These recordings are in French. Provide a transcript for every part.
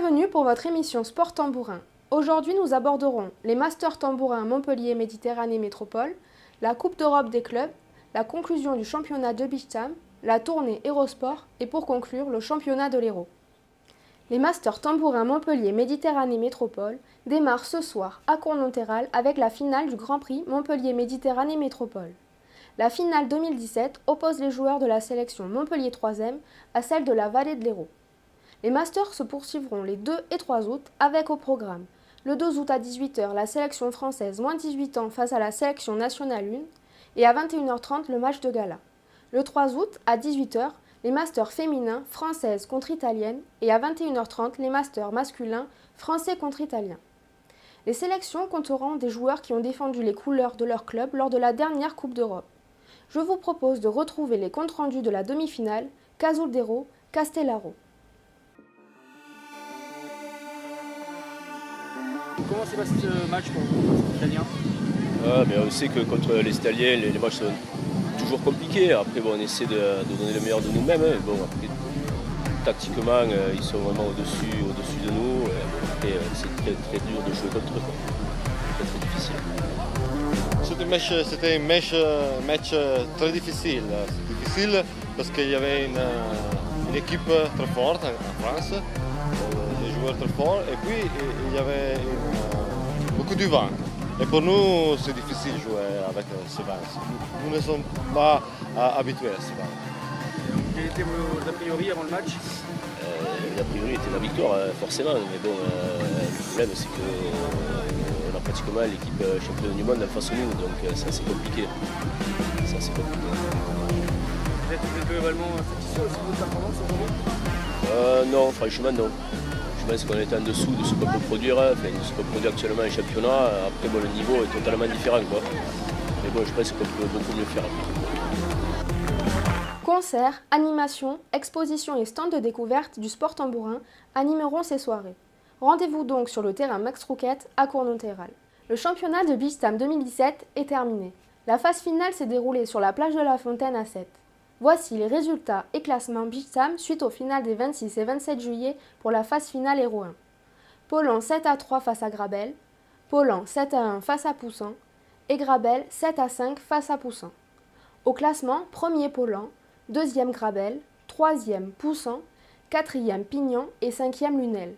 Bienvenue pour votre émission Sport Tambourin. Aujourd'hui, nous aborderons les Masters Tambourin Montpellier Méditerranée Métropole, la Coupe d'Europe des clubs, la conclusion du championnat de Beach Tam, la tournée Hérosport et pour conclure, le championnat de l'Hérault. Les Masters Tambourin Montpellier Méditerranée Métropole démarrent ce soir à Cournonterral avec la finale du Grand Prix Montpellier Méditerranée Métropole. La finale 2017 oppose les joueurs de la sélection Montpellier 3e à celle de la Vallée de l'Hérault. Les Masters se poursuivront les 2 et 3 août avec au programme le 2 août à 18 h la sélection française moins 18 ans face à la sélection nationale 1 et à 21 h 30 le match de gala. Le 3 août à 18 h les Masters féminins françaises contre italiennes et à 21 h 30 les Masters masculins français contre italiens. Les sélections compteront des joueurs qui ont défendu les couleurs de leur club lors de la dernière Coupe d'Europe. Je vous propose de retrouver les comptes rendus de la demi-finale Casuldero-Castellaro. Comment s'est passé ce match pour vous, les Italiens? On sait que contre les Italiens, les matchs sont toujours compliqués. Après, on essaie de donner le meilleur de nous-mêmes. Après, tactiquement, ils sont vraiment au-dessus de nous. Après, c'est très dur de jouer contre eux. C'est très difficile. C'était un match très difficile. Difficile parce qu'il y avait une équipe très forte en France. Des joueurs très forts et puis il y avait beaucoup de vent. Et pour nous, c'est difficile de jouer avec ce vent. Nous ne sommes pas habitués à ce vent. Quel était vos a priori avant le match? L'a priori était la victoire, forcément. Mais bon, le problème, c'est qu'on a pratiquement l'équipe championne du monde en face de nous. Donc c'est assez compliqué. Vous êtes globalement satisfait aussi de votre performance aujourd'hui? Non, franchement, non. Je pense qu'on est en dessous de ce qu'on peut produire, de ce qu'on produit actuellement en championnat. Après, le niveau est totalement différent, quoi. Mais bon, je pense qu'on peut beaucoup mieux faire. Concerts, animations, expositions et stands de découverte du sport tambourin animeront ces soirées. Rendez-vous donc sur le terrain Max Rouquette à Cournonterral. Le championnat de Beach Tam 2017 est terminé. La phase finale s'est déroulée sur la plage de la Fontaine à 7. Voici les résultats et classements Beach Tam suite au final des 26 et 27 juillet pour la phase finale Hérault 1. Pollan 7 à 3 face à Grabel, Pollan 7 à 1 face à Poussan et Grabel 7 à 5 face à Poussan. Au classement, 1er Pollan, 2e Grabel, 3e Poussan, 4e Pignan et 5e Lunel.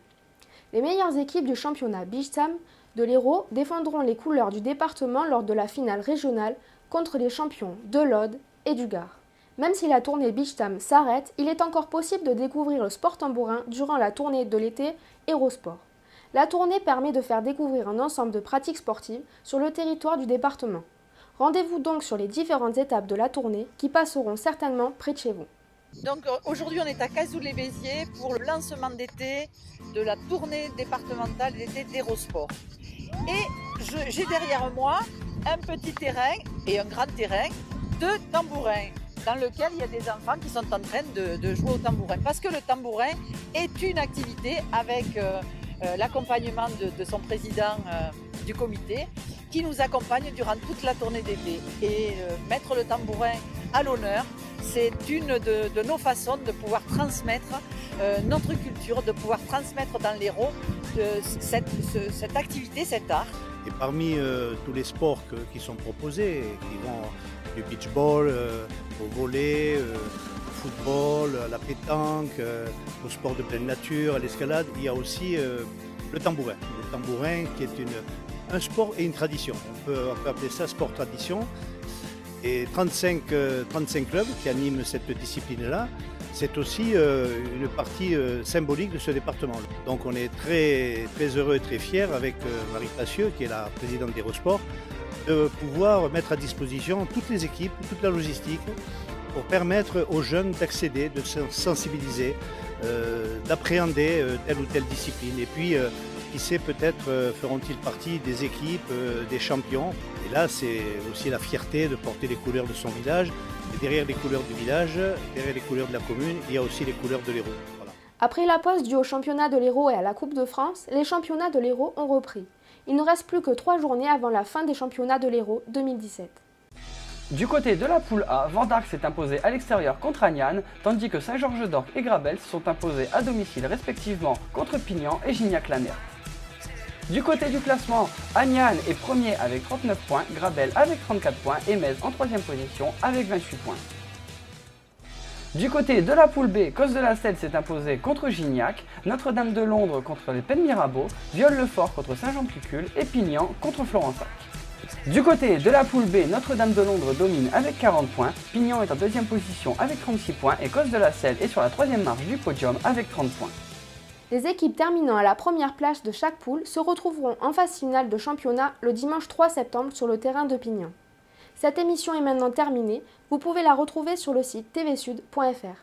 Les meilleures équipes du championnat Beach Tam de l'Hérault défendront les couleurs du département lors de la finale régionale contre les champions de l'Aude et du Gard. Même si la tournée Beach Tam s'arrête, il est encore possible de découvrir le sport tambourin durant la tournée de l'été Hérosport. La tournée permet de faire découvrir un ensemble de pratiques sportives sur le territoire du département. Rendez-vous donc sur les différentes étapes de la tournée qui passeront certainement près de chez vous. Donc aujourd'hui on est à Cazou-les-Béziers pour le lancement d'été de la tournée départementale d'été d'Hérosport. Et j'ai derrière moi un petit terrain et un grand terrain de tambourin, dans lequel il y a des enfants qui sont en train de jouer au tambourin. Parce que le tambourin est une activité avec l'accompagnement de son président du comité qui nous accompagne durant toute la tournée d'été. Et mettre le tambourin à l'honneur, c'est une de nos façons de pouvoir transmettre notre culture, de pouvoir transmettre dans l'Hérault cette activité, cet art. Et parmi tous les sports qui sont proposés, qui vont du beach-ball au volley, au football, à la pétanque, au sport de pleine nature, à l'escalade, il y a aussi le tambourin. Le tambourin qui est un sport et une tradition. On peut appeler ça sport-tradition. Et 35 clubs qui animent cette discipline-là, c'est aussi une partie symbolique de ce département. Donc on est très, très heureux et très fiers avec Marie Passieux, qui est la présidente d'Hérosport, de pouvoir mettre à disposition toutes les équipes, toute la logistique, pour permettre aux jeunes d'accéder, de se sensibiliser, d'appréhender telle ou telle discipline. Et puis, qui sait, peut-être feront-ils partie des équipes, des champions. Et là, c'est aussi la fierté de porter les couleurs de son village. Et derrière les couleurs du village, derrière les couleurs de la commune, il y a aussi les couleurs de l'Hérault. Voilà. Après la pause due au championnat de l'Hérault et à la Coupe de France, les championnats de l'Hérault ont repris. Il ne reste plus que 3 journées avant la fin des championnats de l'Hérault 2017. Du côté de la poule A, Vendargue s'est imposé à l'extérieur contre Agnan, tandis que Saint-Georges-d'Orc et Grabel se sont imposés à domicile respectivement contre Pignan et Gignac-la-Mer. Du côté du classement, Agnan est premier avec 39 points, Grabel avec 34 points et Metz en 3e position avec 28 points. Du côté de la poule B, Cos-de-la-Selle s'est imposé contre Gignac, Notre-Dame-de-Londres contre les Pennes Mirabeau, Viol-le-Fort contre Saint-Jean-de-Picul et Pignan contre Florensac. Du côté de la poule B, Notre-Dame-de-Londres domine avec 40 points, Pignan est en 2e position avec 36 points et Cos-de-la-Selle est sur la 3e marche du podium avec 30 points. Les équipes terminant à la première place de chaque poule se retrouveront en phase finale de championnat le dimanche 3 septembre sur le terrain de Pignan. Cette émission est maintenant terminée, vous pouvez la retrouver sur le site tvsud.fr.